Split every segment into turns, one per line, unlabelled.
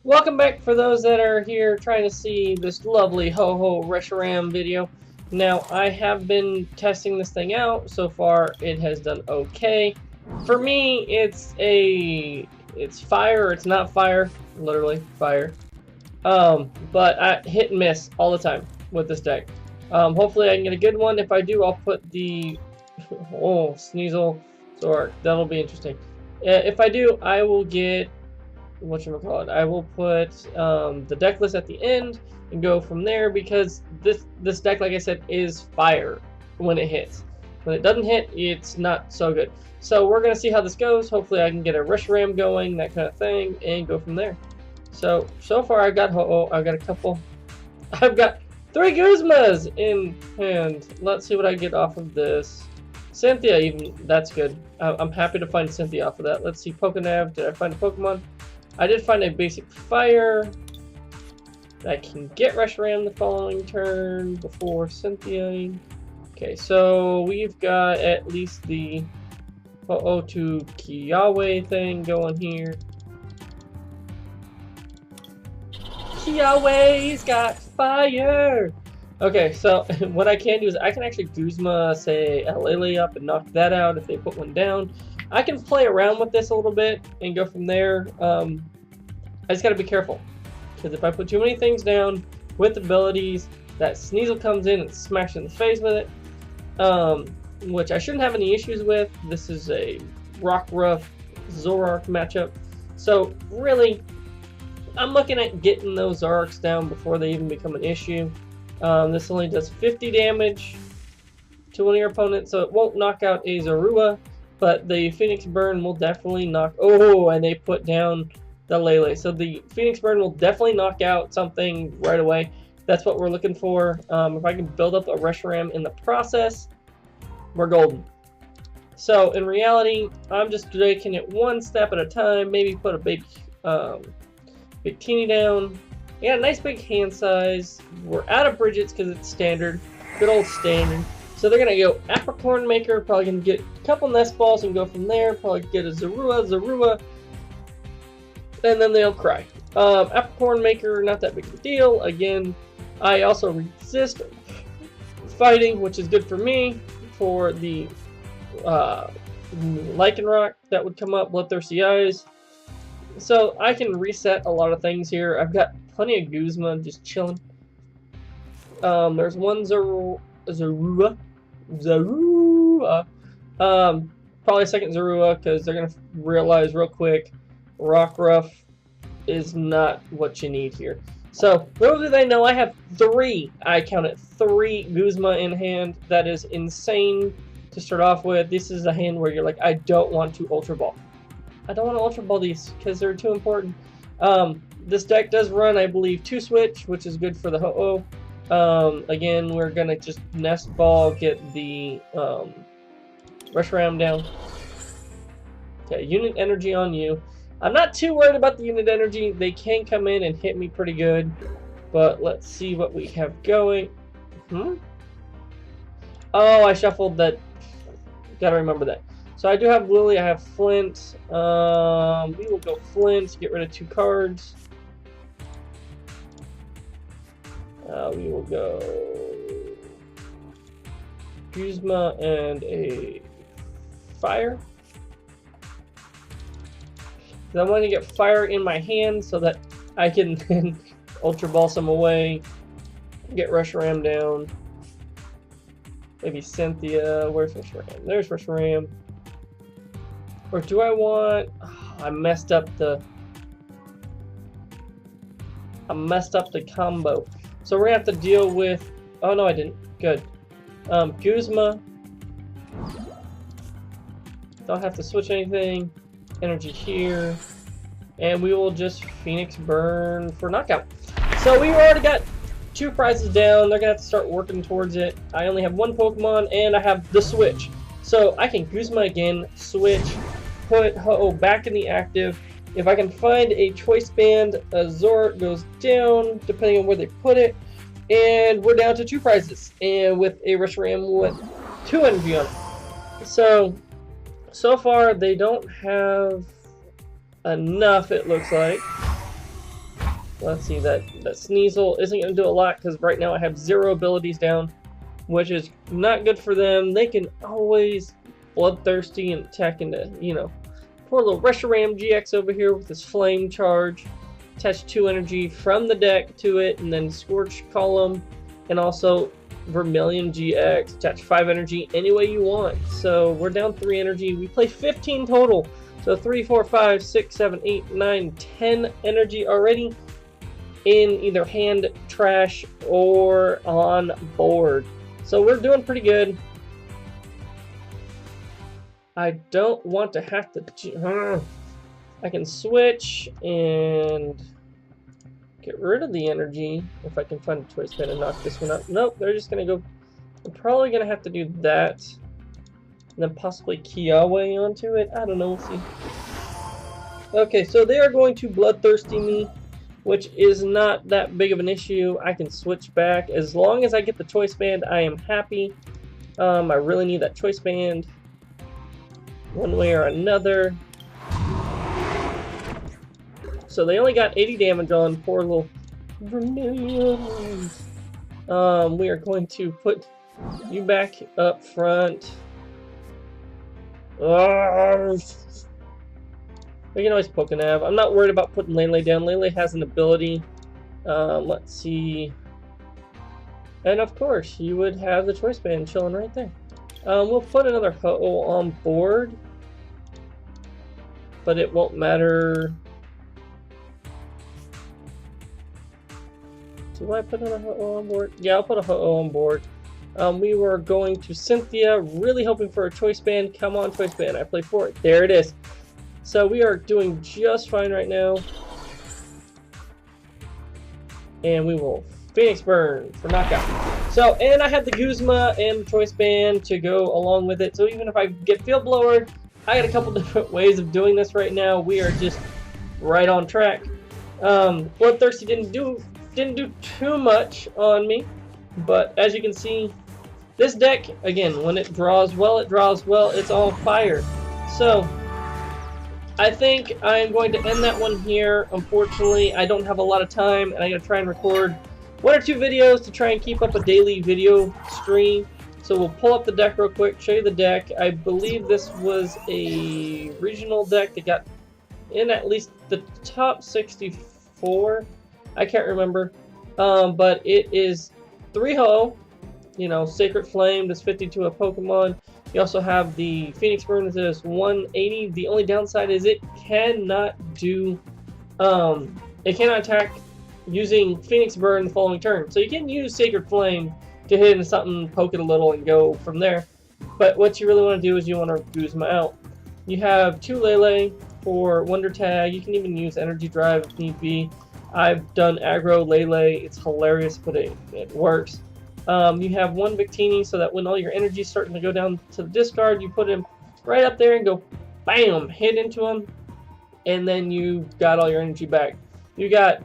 Welcome back for those that are here trying to see this lovely Ho-Ho Reshiram video. Now, I have been testing this thing out. So far, it has done okay. For me, it's fire, it's not fire. Literally, fire. But I hit and miss all the time with this deck. Hopefully I can get a good one. If I do, I'll put the... oh, Sneasel Zoroark. That'll be interesting. If I do, I will get... whatchamacallit, I will put the deck list at the end and go from there, because this deck, like I said, is fire when it hits. When it doesn't hit, it's not so good. So we're going to see how this goes. Hopefully I can get a Reshiram going, that kind of thing, and go from there. So far I've got Ho-Oh, I've got a couple. I've got 3 Guzmas in hand. Let's see what I get off of this. Cynthia, even, that's good. I'm happy to find Cynthia off of that. Let's see, PokéNav, did I find a Pokemon? I did find a basic fire. I can get Reshiram the following turn before Cynthia. Okay, so we've got at least the Ho-Oh to Kiawe thing going here. Kiawe's got fire! Okay, so what I can do is I can actually Guzma, say, a Lele up and knock that out if they put one down. I can play around with this a little bit and go from there. I just gotta be careful, because if I put too many things down with abilities, that Sneasel comes in and smashes in the face with it, which I shouldn't have any issues with. This is a Rockruff Zoroark matchup, so really, I'm looking at getting those Zoroarks down before they even become an issue. This only does 50 damage to one of your opponents, so it won't knock out a Zorua, but the Phoenix Burn will definitely knock... oh, and they put down the Lele. So the Phoenix Burn will definitely knock out something right away. That's what we're looking for. If I can build up a Reshiram in the process, we're golden. So in reality, I'm just taking it one step at a time. Maybe put a big Victini down. Yeah, nice big hand size. We're out of Bridgets because it's standard. Good old standard. So they're going to go Apricorn Maker, probably going to get a couple Nest Balls and go from there. Probably get a Zorua, and then they'll cry. Apricorn Maker, not that big of a deal. Again, I also resist fighting, which is good for me. For the Lycanroc that would come up, Bloodthirsty Eyes. So I can reset a lot of things here. I've got plenty of Guzma just chilling. There's one Zorua. Probably a second Zorua, because they're gonna realize real quick Rockruff is not what you need here. So little do they know, I have 3. I counted 3 Guzma in hand. That is insane to start off with. This is a hand where you're like, I don't want to Ultra Ball. I don't want to Ultra Ball these because they're too important. This deck does run, I believe, 2 Switch, which is good for the Ho-Oh. Again, we're going to just Nest Ball, get the Reshiram down. Okay, Unit Energy on you. I'm not too worried about the Unit Energy. They can come in and hit me pretty good. But let's see what we have going. Oh, I shuffled that. Gotta remember that. So I do have Lillie, I have Flint. We will go Flint, get rid of 2 cards. We will go Guzma and a Fire. I want to get Fire in my hand so that I can then Ultra Ball some away, get Reshiram down. Maybe Cynthia. Where's Reshiram? There's Reshiram. Or do I want... oh, I messed up the combo. So we're gonna have to deal with... oh no, I didn't. Good. Guzma. Don't have to switch anything. Energy here. And we will just Phoenix Burn for knockout. So we already got 2 prizes down. They're gonna have to start working towards it. I only have 1 Pokemon and I have the Switch. So I can Guzma again, switch, put Ho-Oh back in the active. If I can find a Choice Band, a Zoroark goes down, depending on where they put it. And we're down to 2 prizes. And with a Reshiram with 2 energy on it. So far they don't have enough, it looks like. Let's see, that Sneasel isn't going to do a lot because right now I have 0 abilities down, which is not good for them. They can always bloodthirsty and attack into, you know. Poor little Reshiram-GX over here with his flame charge. Attach 2 energy from the deck to it, and then Scorch Column, and also Vermilion-GX. Attach 5 energy any way you want. So we're down 3 energy. We play 15 total. So 3, 4, 5, 6, 7, 8, 9, 10 energy already in either hand, trash, or on board. So we're doing pretty good. I don't want to have to... I can switch and get rid of the energy if I can find a choice band and knock this one out. Nope, they're just going to go... I'm probably going to have to do that. And then possibly Kiawe onto it. I don't know, we'll see. Okay, so they are going to bloodthirsty me, which is not that big of an issue. I can switch back. As long as I get the choice band, I am happy. I really need that choice band one way or another. So they only got 80 damage on poor little Vermilion. We are going to put you back up front. We can always PokéNav. I'm not worried about putting Lele down. Lele has an ability. Let's see. And of course, you would have the choice band chilling right there. We'll put another Ho-Oh on board. But it won't matter. Do I put another Ho-Oh on board? Yeah, I'll put a Ho-Oh on board. We were going to Cynthia, really hoping for a choice band. Come on, choice band. I play for it. There it is. So we are doing just fine right now. And we will Phoenix Burn for knockout. So, and I have the Guzma and the choice band to go along with it. So even if I get field blower, I got a couple different ways of doing this right now. We are just right on track. Bloodthirsty didn't do too much on me. But as you can see, this deck, again, when it draws well, it's all fire. So, I think I'm going to end that one here. Unfortunately, I don't have a lot of time, and I gotta try and record 1 or 2 videos to try and keep up a daily video stream. So we'll pull up the deck real quick, show you the deck. I believe this was a regional deck that got in at least the top 64. I can't remember. But it is 3 Ho, you know, Sacred Flame does 50 to a Pokemon. You also have the Phoenix Burn that does 180. The only downside is it cannot do, it cannot attack using Phoenix Burn the following turn. So you can use Sacred Flame to hit into something, poke it a little, and go from there. But what you really want to do is you want to Guzma out. You have 2 Lele for Wonder Tag. You can even use Energy Drive if need be. I've done aggro Lele. It's hilarious, but it works. You have 1 Victini, so that when all your energy is starting to go down to the discard, you put him right up there and go, bam, hit into him, and then you got all your energy back. You got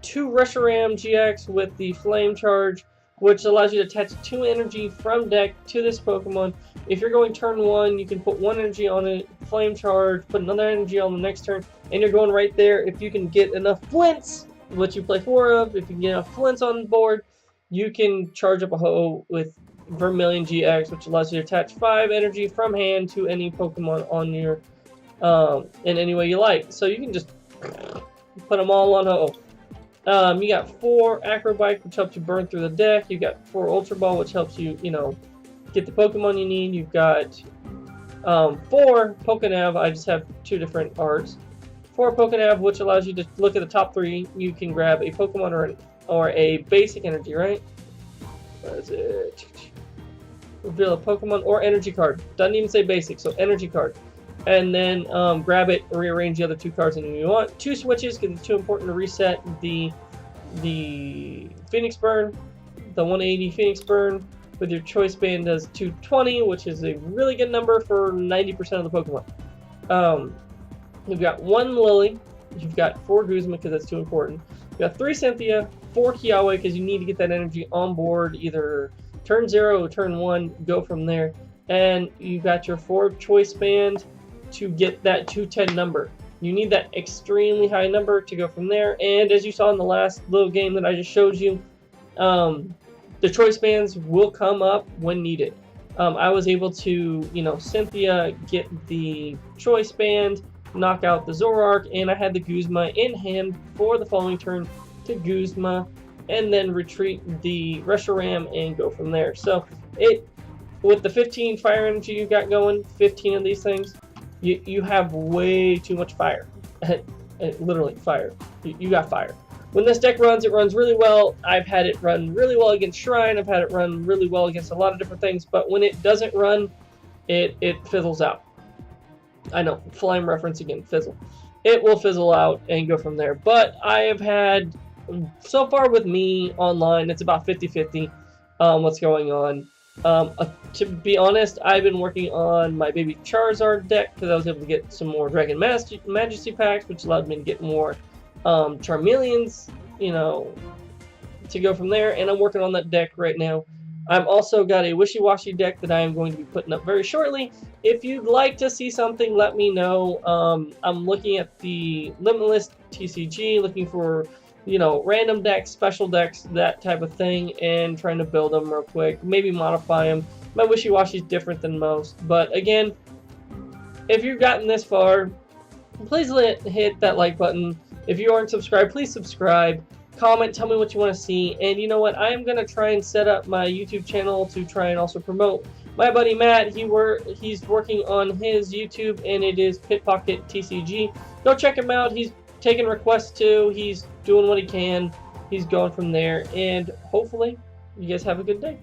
2 Reshiram-GX with the Flame Charge, which allows you to attach 2 energy from deck to this Pokemon. If you're going turn 1, you can put 1 energy on it, Flame Charge, put another energy on the next turn, and you're going right there. If you can get enough flints, which you play 4 of, if you can get enough flints on board, you can charge up a Ho-Oh with Vermilion-GX, which allows you to attach 5 energy from hand to any Pokemon on your, in any way you like. So you can just put them all on Ho-Oh. You got 4 Acro Bike, which helps you burn through the deck. You got 4 Ultra Ball, which helps you, you know, get the Pokemon you need. You've got 4 PokéNav. I just have 2 different arts. 4 PokéNav, which allows you to look at the top 3. You can grab a Pokemon or a basic energy, right? Where is it? Reveal a Pokemon or energy card. Doesn't even say basic, so energy card. And then grab it, rearrange the other 2 cards anything you want. 2 switches, because it's too important to reset the Phoenix Burn. The 180 Phoenix Burn with your choice band does 220, which is a really good number for 90% of the Pokemon. You've got 1 Lillie. You've got 4 Guzma, because that's too important. You've got 3 Cynthia, 4 Kiawe, because you need to get that energy on board either turn 0 or turn 1, go from there. And you've got your 4 choice band to get that 210 number. You need that extremely high number to go from there. And as you saw in the last little game that I just showed you, the choice bands will come up when needed. I was able to, Cynthia get the choice band, knock out the Zoroark, and I had the Guzma in hand for the following turn to Guzma, and then retreat the Reshiram and go from there. So with the 15 fire energy you got going, 15 of these things, you have way too much fire. Literally fire. You got fire. When this deck runs, it runs really well. I've had it run really well against Shrine. I've had it run really well against a lot of different things. But when it doesn't run, it fizzles out. I know, Flame reference again, fizzle. It will fizzle out and go from there. But I have had, so far with me online, it's about 50-50 what's going on. To be honest, I've been working on my baby Charizard deck because I was able to get some more Dragon Majesty packs, which allowed me to get more Charmeleons, to go from there, and I'm working on that deck right now. I've also got a wishy-washy deck that I am going to be putting up very shortly. If you'd like to see something, let me know. I'm looking at the Limitless TCG, looking for, random decks, special decks, that type of thing, and trying to build them real quick, maybe modify them. My wishy-washy is different than most, but again, if you've gotten this far, please hit that like button. If you aren't subscribed, please subscribe. Comment, tell me what you want to see. And you know what? I am going to try and set up my YouTube channel to try and also promote my buddy Matt. He's working on his YouTube, and it is Pitpocket TCG. Go check him out. He's taking requests too. He's doing what he can. He's going from there. And hopefully, you guys have a good day.